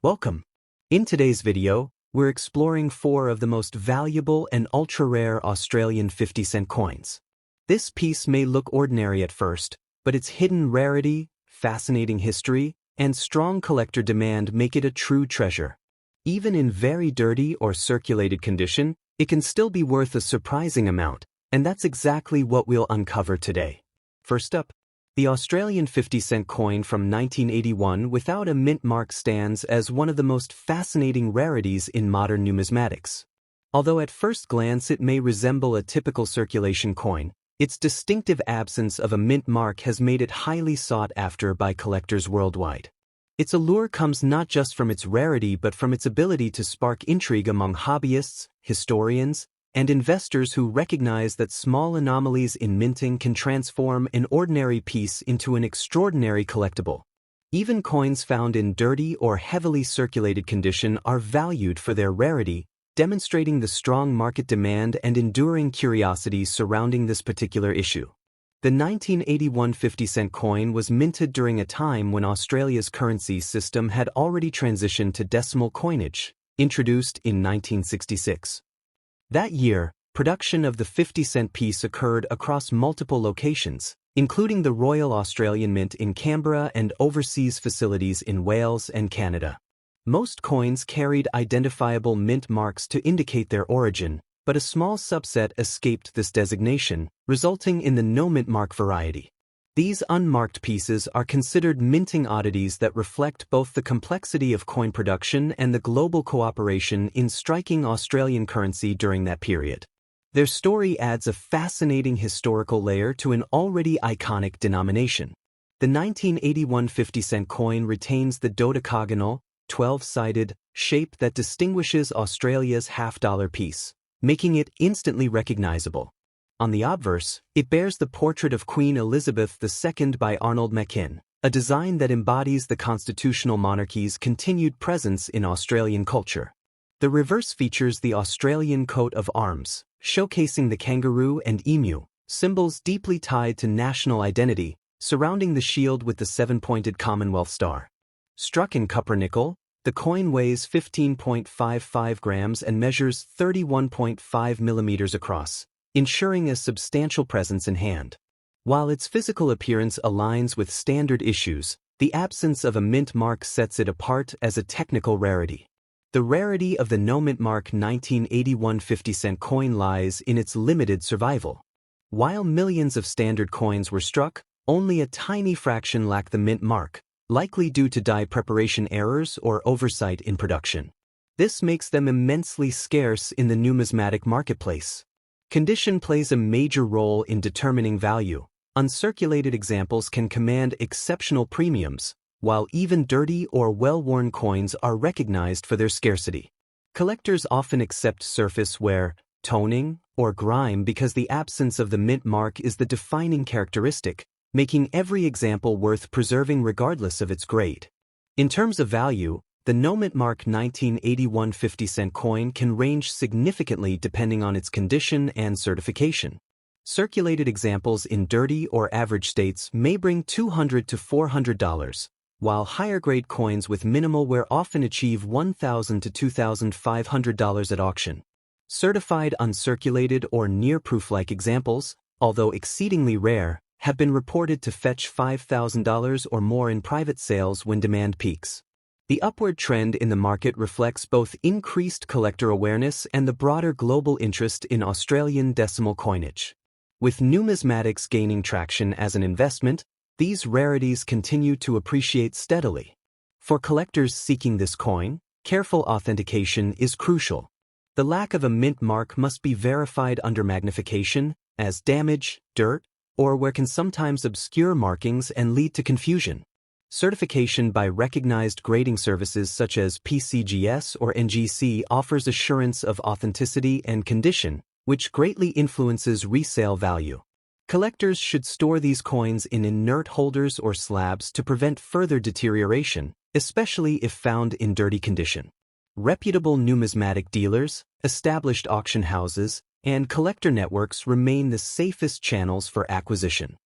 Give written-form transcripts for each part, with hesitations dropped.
Welcome. In today's video, we're exploring 4 of the most valuable and ultra-rare Australian 50-cent coins. This piece may look ordinary at first, but its hidden rarity, fascinating history, and strong collector demand make it a true treasure. Even in very dirty or circulated condition, it can still be worth a surprising amount, and that's exactly what we'll uncover today. First up, the Australian 50-cent coin from 1981 without a mint mark stands as one of the most fascinating rarities in modern numismatics. Although at first glance it may resemble a typical circulation coin, its distinctive absence of a mint mark has made it highly sought after by collectors worldwide. Its allure comes not just from its rarity but from its ability to spark intrigue among hobbyists, historians, and investors who recognize that small anomalies in minting can transform an ordinary piece into an extraordinary collectible. Even coins found in dirty or heavily circulated condition are valued for their rarity, demonstrating the strong market demand and enduring curiosity surrounding this particular issue. The 1981 50-cent coin was minted during a time when Australia's currency system had already transitioned to decimal coinage, introduced in 1966. That year, production of the 50-cent piece occurred across multiple locations, including the Royal Australian Mint in Canberra and overseas facilities in Wales and Canada. Most coins carried identifiable mint marks to indicate their origin, but a small subset escaped this designation, resulting in the no mint mark variety. These unmarked pieces are considered minting oddities that reflect both the complexity of coin production and the global cooperation in striking Australian currency during that period. Their story adds a fascinating historical layer to an already iconic denomination. The 1981 50-cent coin retains the dodecagonal, 12-sided shape that distinguishes Australia's half-dollar piece, making it instantly recognizable. On the obverse, it bears the portrait of Queen Elizabeth II by Arnold Machin, a design that embodies the constitutional monarchy's continued presence in Australian culture. The reverse features the Australian coat of arms, showcasing the kangaroo and emu, symbols deeply tied to national identity, surrounding the shield with the 7-pointed Commonwealth star. Struck in copper-nickel, the coin weighs 15.55 grams and measures 31.5 millimeters across, ensuring a substantial presence in hand. While its physical appearance aligns with standard issues, the absence of a mint mark sets it apart as a technical rarity. The rarity of the no mint mark 1981 50-cent coin lies in its limited survival. While millions of standard coins were struck, only a tiny fraction lacked the mint mark, likely due to die preparation errors or oversight in production. This makes them immensely scarce in the numismatic marketplace. Condition plays a major role in determining value. Uncirculated examples can command exceptional premiums, while even dirty or well-worn coins are recognized for their scarcity. Collectors often accept surface wear, toning, or grime because the absence of the mint mark is the defining characteristic, making every example worth preserving regardless of its grade. In terms of value, the no mint mark 1981 50-cent coin can range significantly depending on its condition and certification. Circulated examples in dirty or average states may bring $200 to $400, while higher-grade coins with minimal wear often achieve $1,000 to $2,500 at auction. Certified uncirculated or near-proof-like examples, although exceedingly rare, have been reported to fetch $5,000 or more in private sales when demand peaks. The upward trend in the market reflects both increased collector awareness and the broader global interest in Australian decimal coinage. With numismatics gaining traction as an investment, these rarities continue to appreciate steadily. For collectors seeking this coin, careful authentication is crucial. The lack of a mint mark must be verified under magnification, as damage, dirt, or wear can sometimes obscure markings and lead to confusion. Certification by recognized grading services such as PCGS or NGC offers assurance of authenticity and condition, which greatly influences resale value. Collectors should store these coins in inert holders or slabs to prevent further deterioration, especially if found in dirty condition. Reputable numismatic dealers, established auction houses, and collector networks remain the safest channels for acquisition.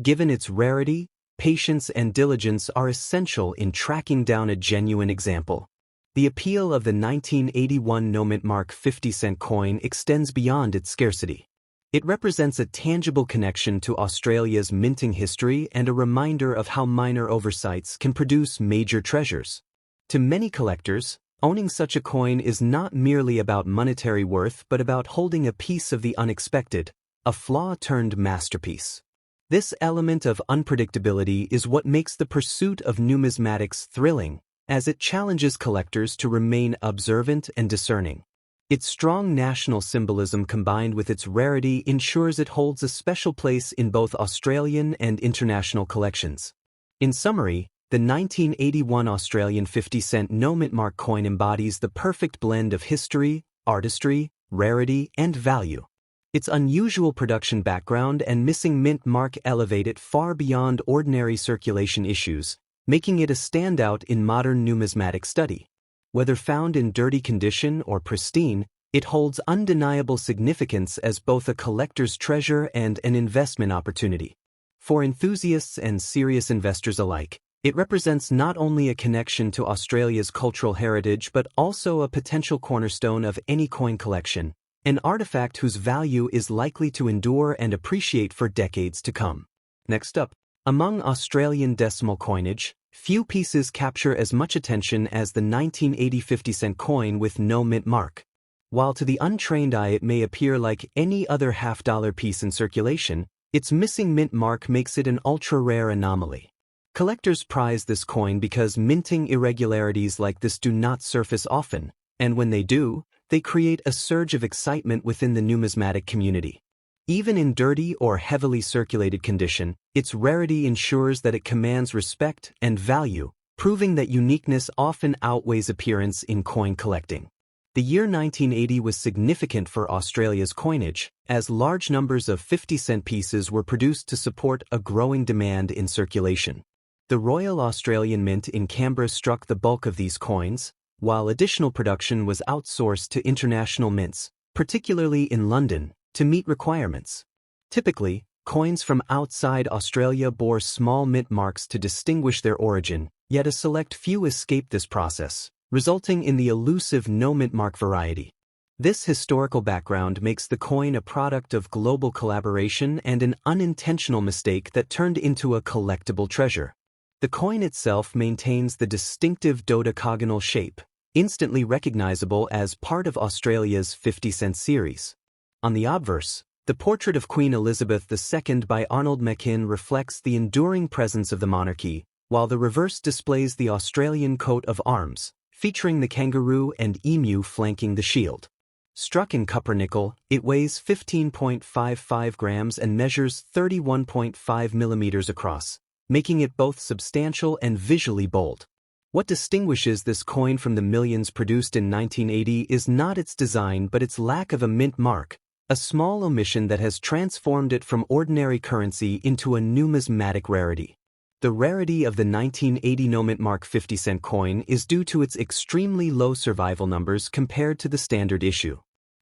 Given its rarity, patience and diligence are essential in tracking down a genuine example. The appeal of the 1981 no-mintmark 50-cent coin extends beyond its scarcity. It represents a tangible connection to Australia's minting history and a reminder of how minor oversights can produce major treasures. To many collectors, owning such a coin is not merely about monetary worth but about holding a piece of the unexpected, a flaw-turned masterpiece. This element of unpredictability is what makes the pursuit of numismatics thrilling, as it challenges collectors to remain observant and discerning. Its strong national symbolism combined with its rarity ensures it holds a special place in both Australian and international collections. In summary, the 1981 Australian 50-cent no-mintmark coin embodies the perfect blend of history, artistry, rarity, and value. Its unusual production background and missing mint mark elevate it far beyond ordinary circulation issues, making it a standout in modern numismatic study. Whether found in dirty condition or pristine, it holds undeniable significance as both a collector's treasure and an investment opportunity. For enthusiasts and serious investors alike, it represents not only a connection to Australia's cultural heritage but also a potential cornerstone of any coin collection, an artifact whose value is likely to endure and appreciate for decades to come. Next up, among Australian decimal coinage, few pieces capture as much attention as the 1980 50-cent coin with no mint mark. While to the untrained eye it may appear like any other half-dollar piece in circulation, its missing mint mark makes it an ultra-rare anomaly. Collectors prize this coin because minting irregularities like this do not surface often, and when they do, they create a surge of excitement within the numismatic community. Even in dirty or heavily circulated condition, its rarity ensures that it commands respect and value, proving that uniqueness often outweighs appearance in coin collecting. The year 1980 was significant for Australia's coinage, as large numbers of 50-cent pieces were produced to support a growing demand in circulation. The Royal Australian Mint in Canberra struck the bulk of these coins, while additional production was outsourced to international mints, particularly in London, to meet requirements. Typically, coins from outside Australia bore small mint marks to distinguish their origin, yet a select few escaped this process, resulting in the elusive no-mint mark variety. This historical background makes the coin a product of global collaboration and an unintentional mistake that turned into a collectible treasure. The coin itself maintains the distinctive dodecagonal shape, instantly recognizable as part of Australia's 50-cent series. On the obverse, the portrait of Queen Elizabeth II by Arnold Machin reflects the enduring presence of the monarchy, while the reverse displays the Australian coat of arms, featuring the kangaroo and emu flanking the shield. Struck in copper-nickel, it weighs 15.55 grams and measures 31.5 millimeters across, making it both substantial and visually bold. What distinguishes this coin from the millions produced in 1980 is not its design but its lack of a mint mark, a small omission that has transformed it from ordinary currency into a numismatic rarity. The rarity of the 1980 no-mint mark 50-cent coin is due to its extremely low survival numbers compared to the standard issue.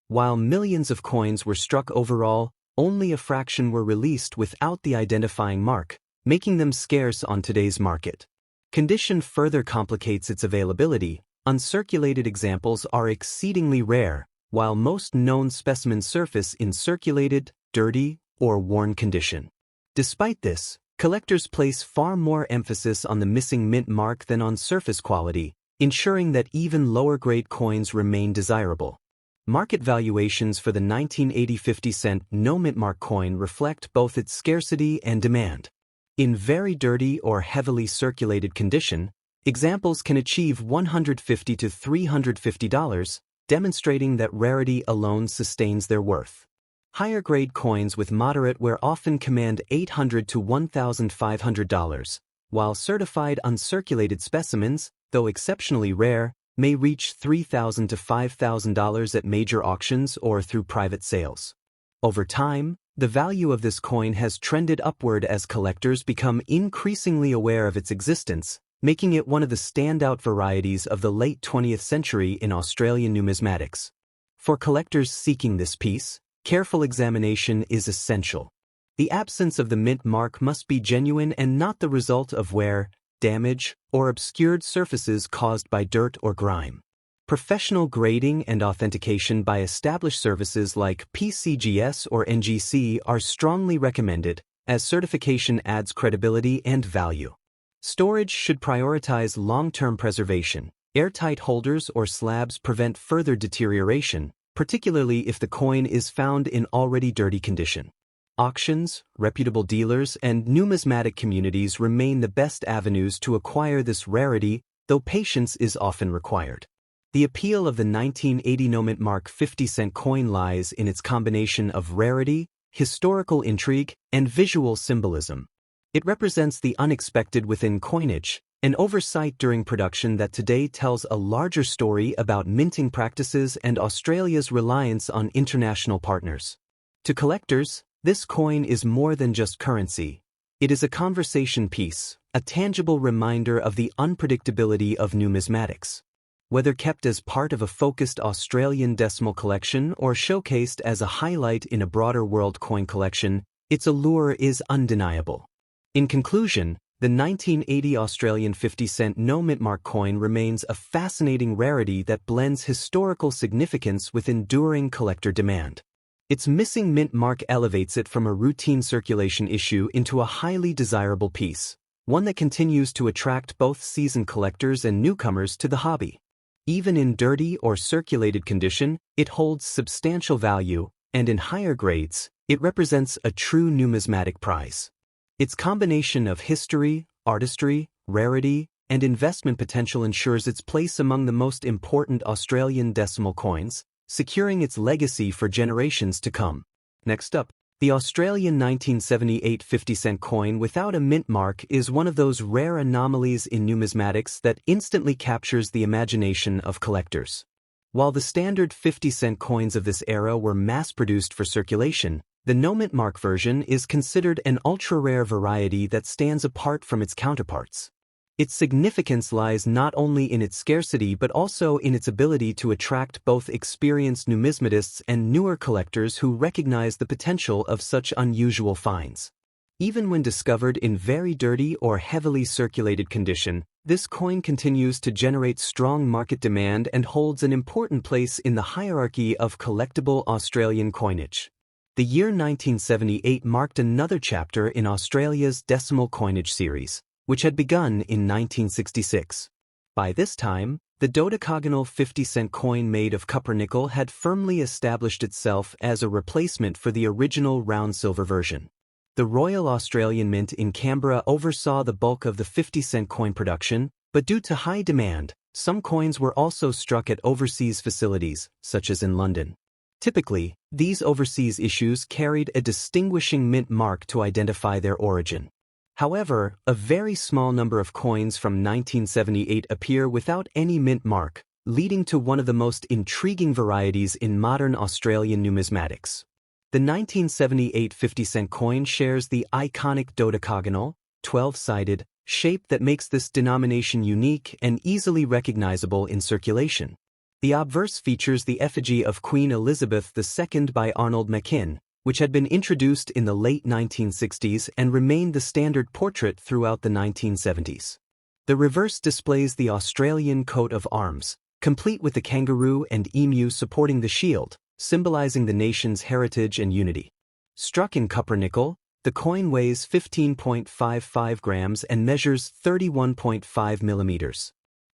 While millions of coins were struck overall, only a fraction were released without the identifying mark, making them scarce on today's market. Condition further complicates its availability. Uncirculated examples are exceedingly rare, while most known specimens surface in circulated, dirty, or worn condition. Despite this, collectors place far more emphasis on the missing mint mark than on surface quality, ensuring that even lower-grade coins remain desirable. Market valuations for the 1980 50-cent no-mint mark coin reflect both its scarcity and demand. In very dirty or heavily circulated condition, examples can achieve $150 to $350, demonstrating that rarity alone sustains their worth. Higher-grade coins with moderate wear often command $800 to $1,500, while certified uncirculated specimens, though exceptionally rare, may reach $3,000 to $5,000 at major auctions or through private sales. Over time, the value of this coin has trended upward as collectors become increasingly aware of its existence, making it one of the standout varieties of the late 20th century in Australian numismatics. For collectors seeking this piece, careful examination is essential. The absence of the mint mark must be genuine and not the result of wear, damage, or obscured surfaces caused by dirt or grime. Professional grading and authentication by established services like PCGS or NGC are strongly recommended, as certification adds credibility and value. Storage should prioritize long-term preservation. Airtight holders or slabs prevent further deterioration, particularly if the coin is found in already dirty condition. Auctions, reputable dealers, and numismatic communities remain the best avenues to acquire this rarity, though patience is often required. The appeal of the 1980 mintmark 50-cent coin lies in its combination of rarity, historical intrigue, and visual symbolism. It represents the unexpected within coinage, an oversight during production that today tells a larger story about minting practices and Australia's reliance on international partners. To collectors, this coin is more than just currency. It is a conversation piece, a tangible reminder of the unpredictability of numismatics. Whether kept as part of a focused Australian decimal collection or showcased as a highlight in a broader world coin collection, its allure is undeniable. In conclusion, the 1980 Australian 50-cent no-mintmark coin remains a fascinating rarity that blends historical significance with enduring collector demand. Its missing mint mark elevates it from a routine circulation issue into a highly desirable piece, one that continues to attract both seasoned collectors and newcomers to the hobby. Even in dirty or circulated condition, it holds substantial value, and in higher grades, it represents a true numismatic prize. Its combination of history, artistry, rarity, and investment potential ensures its place among the most important Australian decimal coins, securing its legacy for generations to come. Next up, the Australian 1978 50-cent coin without a mint mark is one of those rare anomalies in numismatics that instantly captures the imagination of collectors. While the standard 50-cent coins of this era were mass-produced for circulation, the no-mint mark version is considered an ultra-rare variety that stands apart from its counterparts. Its significance lies not only in its scarcity but also in its ability to attract both experienced numismatists and newer collectors who recognize the potential of such unusual finds. Even when discovered in very dirty or heavily circulated condition, this coin continues to generate strong market demand and holds an important place in the hierarchy of collectible Australian coinage. The year 1978 marked another chapter in Australia's decimal coinage series, which had begun in 1966. By this time, the dodecagonal 50-cent coin made of copper nickel had firmly established itself as a replacement for the original round silver version. The Royal Australian Mint in Canberra oversaw the bulk of the 50-cent coin production, but due to high demand, some coins were also struck at overseas facilities, such as in London. Typically, these overseas issues carried a distinguishing mint mark to identify their origin. However, a very small number of coins from 1978 appear without any mint mark, leading to one of the most intriguing varieties in modern Australian numismatics. The 1978 50-cent coin shares the iconic dodecagonal, 12-sided, shape that makes this denomination unique and easily recognizable in circulation. The obverse features the effigy of Queen Elizabeth II by Arnold Machin, which had been introduced in the late 1960s and remained the standard portrait throughout the 1970s. The reverse displays the Australian coat of arms, complete with the kangaroo and emu supporting the shield, symbolizing the nation's heritage and unity. Struck in copper nickel, the coin weighs 15.55 grams and measures 31.5 millimeters.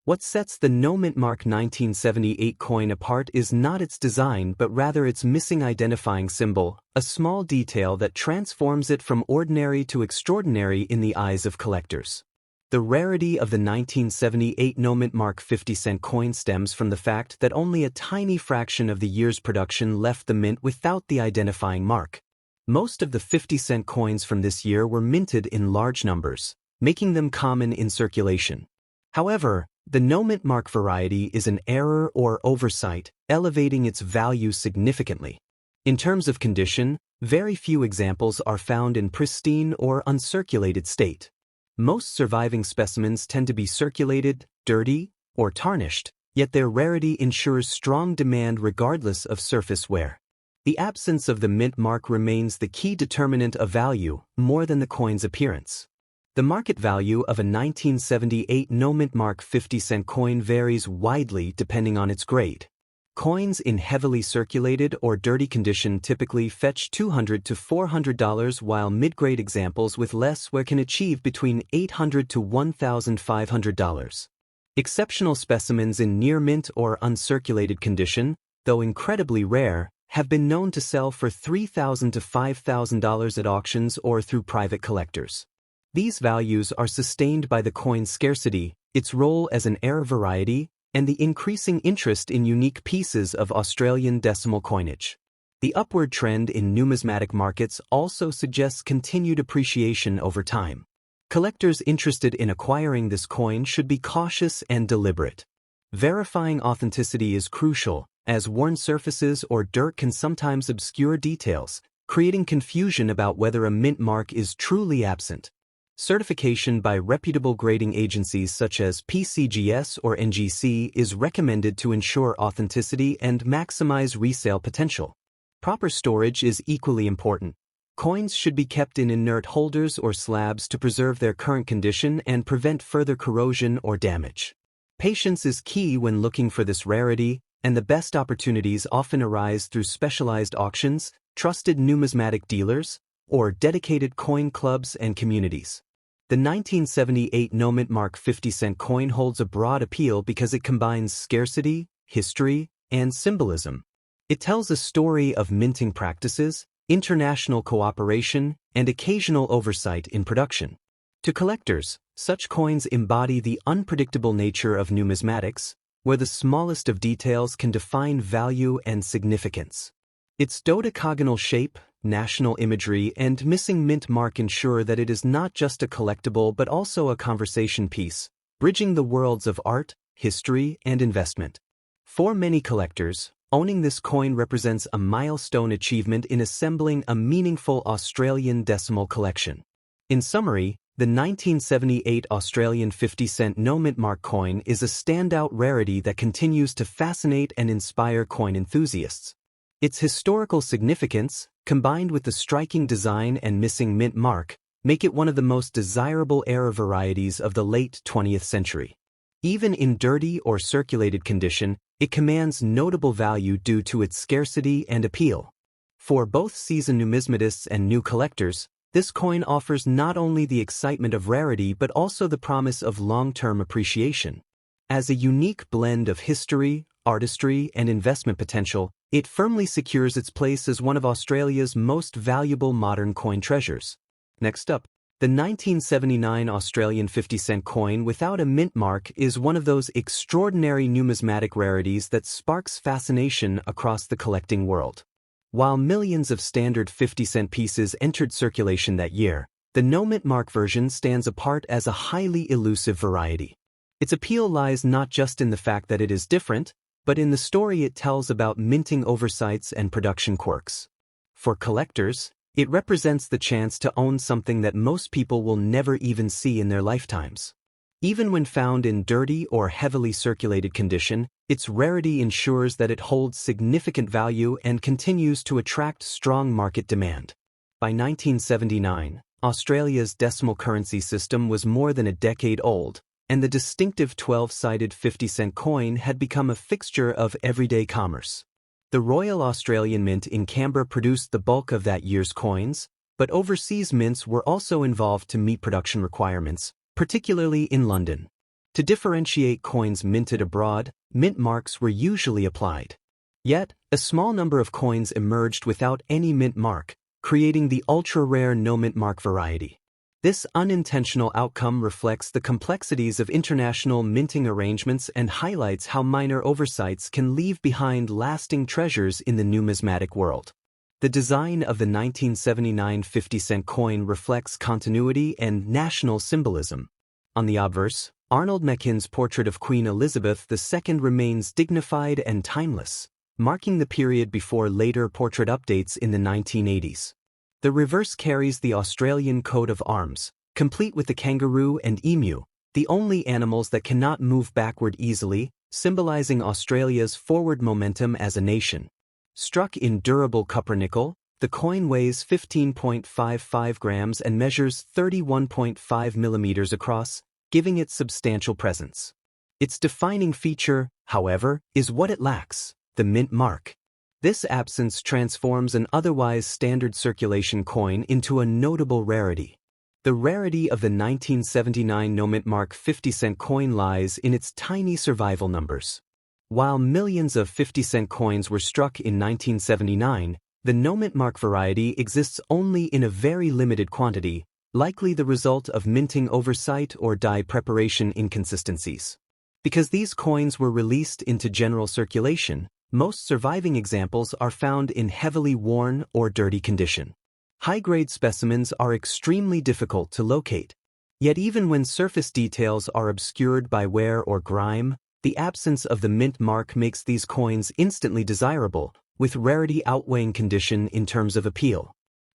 What sets the no-mintmark 1978 coin apart is not its design but rather its missing identifying symbol, a small detail that transforms it from ordinary to extraordinary in the eyes of collectors. The rarity of the 1978 no-mintmark 50-cent coin stems from the fact that only a tiny fraction of the year's production left the mint without the identifying mark. Most of the 50-cent coins from this year were minted in large numbers, making them common in circulation. However, the no-mintmark variety is an error or oversight, elevating its value significantly. In terms of condition, very few examples are found in pristine or uncirculated state. Most surviving specimens tend to be circulated, dirty, or tarnished, yet their rarity ensures strong demand regardless of surface wear. The absence of the mint mark remains the key determinant of value, more than the coin's appearance. The market value of a 1978 no-mint-mark 50-cent coin varies widely depending on its grade. Coins in heavily circulated or dirty condition typically fetch $200 to $400, while mid-grade examples with less wear can achieve between $800 to $1,500. Exceptional specimens in near-mint or uncirculated condition, though incredibly rare, have been known to sell for $3,000 to $5,000 at auctions or through private collectors. These values are sustained by the coin's scarcity, its role as an rare variety, and the increasing interest in unique pieces of Australian decimal coinage. The upward trend in numismatic markets also suggests continued appreciation over time. Collectors interested in acquiring this coin should be cautious and deliberate. Verifying authenticity is crucial, as worn surfaces or dirt can sometimes obscure details, creating confusion about whether a mint mark is truly absent. Certification by reputable grading agencies such as PCGS or NGC is recommended to ensure authenticity and maximize resale potential. Proper storage is equally important. Coins should be kept in inert holders or slabs to preserve their current condition and prevent further corrosion or damage. Patience is key when looking for this rarity, and the best opportunities often arise through specialized auctions, trusted numismatic dealers, or dedicated coin clubs and communities. The 1978 no-mint-mark 50-cent coin holds a broad appeal because it combines scarcity, history, and symbolism. It tells a story of minting practices, international cooperation, and occasional oversight in production. To collectors, such coins embody the unpredictable nature of numismatics, where the smallest of details can define value and significance. Its dodecagonal shape, national imagery, and missing mint mark ensure that it is not just a collectible but also a conversation piece, bridging the worlds of art, history, and investment. For many collectors, owning this coin represents a milestone achievement in assembling a meaningful Australian decimal collection. In summary, the 1978 Australian 50-cent no-mint-mark coin is a standout rarity that continues to fascinate and inspire coin enthusiasts. Its historical significance, combined with the striking design and missing mint mark, make it one of the most desirable era varieties of the late 20th century. Even in dirty or circulated condition, it commands notable value due to its scarcity and appeal. For both seasoned numismatists and new collectors, this coin offers not only the excitement of rarity but also the promise of long-term appreciation. As a unique blend of history, artistry, and investment potential, it firmly secures its place as one of Australia's most valuable modern coin treasures. Next up, the 1979 Australian 50-cent coin without a mint mark is one of those extraordinary numismatic rarities that sparks fascination across the collecting world. While millions of standard 50-cent pieces entered circulation that year, the no-mint mark version stands apart as a highly elusive variety. Its appeal lies not just in the fact that it is different, but in the story it tells about minting oversights and production quirks. For collectors, it represents the chance to own something that most people will never even see in their lifetimes. Even when found in dirty or heavily circulated condition, its rarity ensures that it holds significant value and continues to attract strong market demand. By 1979, Australia's decimal currency system was more than a decade old, and the distinctive 12-sided 50-cent coin had become a fixture of everyday commerce. The Royal Australian Mint in Canberra produced the bulk of that year's coins, but overseas mints were also involved to meet production requirements, particularly in London. To differentiate coins minted abroad, mint marks were usually applied. Yet, a small number of coins emerged without any mint mark, creating the ultra-rare no-mint mark variety. This unintentional outcome reflects the complexities of international minting arrangements and highlights how minor oversights can leave behind lasting treasures in the numismatic world. The design of the 1979 50-cent coin reflects continuity and national symbolism. On the obverse, Arnold Meckin's portrait of Queen Elizabeth II remains dignified and timeless, marking the period before later portrait updates in the 1980s. The reverse carries the Australian coat of arms, complete with the kangaroo and emu, the only animals that cannot move backward easily, symbolizing Australia's forward momentum as a nation. Struck in durable copper nickel, The coin weighs 15.55 grams and measures 31.5 millimeters across, giving it substantial presence. Its defining feature, however, is what it lacks: the mint mark. This absence transforms an otherwise standard circulation coin into a notable rarity. The rarity of the 1979 no mint mark 50-cent coin lies in its tiny survival numbers. While millions of 50-cent coins were struck in 1979, the no mint mark variety exists only in a very limited quantity, likely the result of minting oversight or die preparation inconsistencies. Because these coins were released into general circulation, most surviving examples are found in heavily worn or dirty condition. High-grade specimens are extremely difficult to locate. Yet even when surface details are obscured by wear or grime, the absence of the mint mark makes these coins instantly desirable, with rarity outweighing condition in terms of appeal.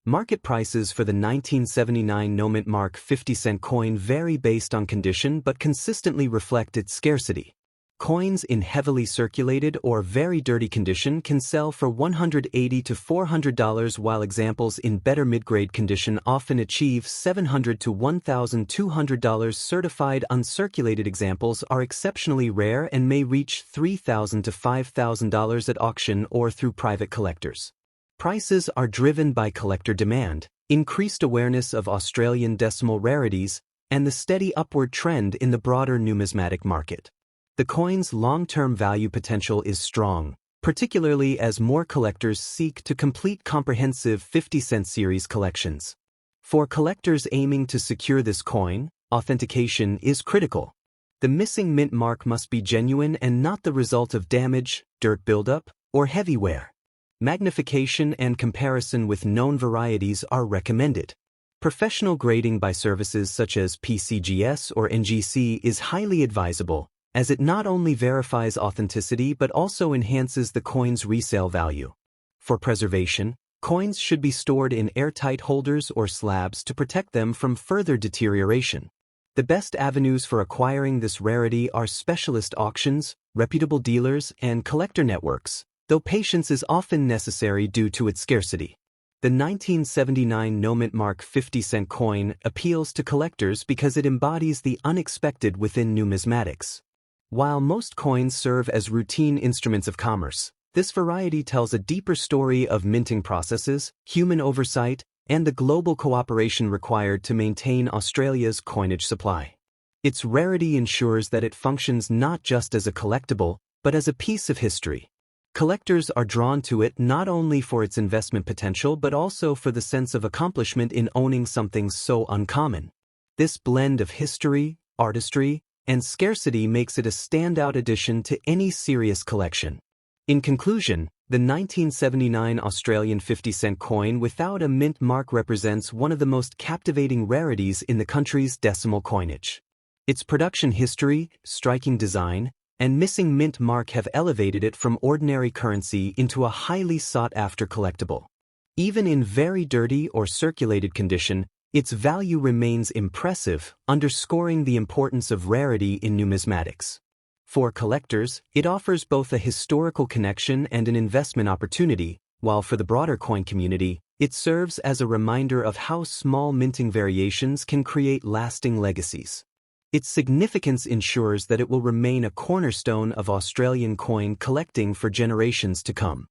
Market prices for the 1979 no mint mark 50-cent coin vary based on condition but consistently reflect its scarcity. Coins in heavily circulated or very dirty condition can sell for $180 to $400, while examples in better mid-grade condition often achieve $700 to $1,200. Certified uncirculated examples are exceptionally rare and may reach $3,000 to $5,000 at auction or through private collectors. Prices are driven by collector demand, increased awareness of Australian decimal rarities, and the steady upward trend in the broader numismatic market. The coin's long-term value potential is strong, particularly as more collectors seek to complete comprehensive 50-cent series collections. For collectors aiming to secure this coin, authentication is critical. The missing mint mark must be genuine and not the result of damage, dirt buildup, or heavy wear. Magnification and comparison with known varieties are recommended. Professional grading by services such as PCGS or NGC is highly advisable, as it not only verifies authenticity but also enhances the coin's resale value. For preservation, coins should be stored in airtight holders or slabs to protect them from further deterioration. The best avenues for acquiring this rarity are specialist auctions, reputable dealers, and collector networks, though patience is often necessary due to its scarcity. The 1979 no mint mark 50-cent coin appeals to collectors because it embodies the unexpected within numismatics. While most coins serve as routine instruments of commerce, this variety tells a deeper story of minting processes, human oversight, and the global cooperation required to maintain Australia's coinage supply. Its rarity ensures that it functions not just as a collectible, but as a piece of history. Collectors are drawn to it not only for its investment potential but also for the sense of accomplishment in owning something so uncommon. This blend of history, artistry, and scarcity makes it a standout addition to any serious collection. In conclusion, the 1979 Australian 50-cent coin without a mint mark represents one of the most captivating rarities in the country's decimal coinage. Its production history, striking design, and missing mint mark have elevated it from ordinary currency into a highly sought-after collectible. Even in very dirty or circulated condition, its value remains impressive, underscoring the importance of rarity in numismatics. For collectors, it offers both a historical connection and an investment opportunity, while for the broader coin community, it serves as a reminder of how small minting variations can create lasting legacies. Its significance ensures that it will remain a cornerstone of Australian coin collecting for generations to come.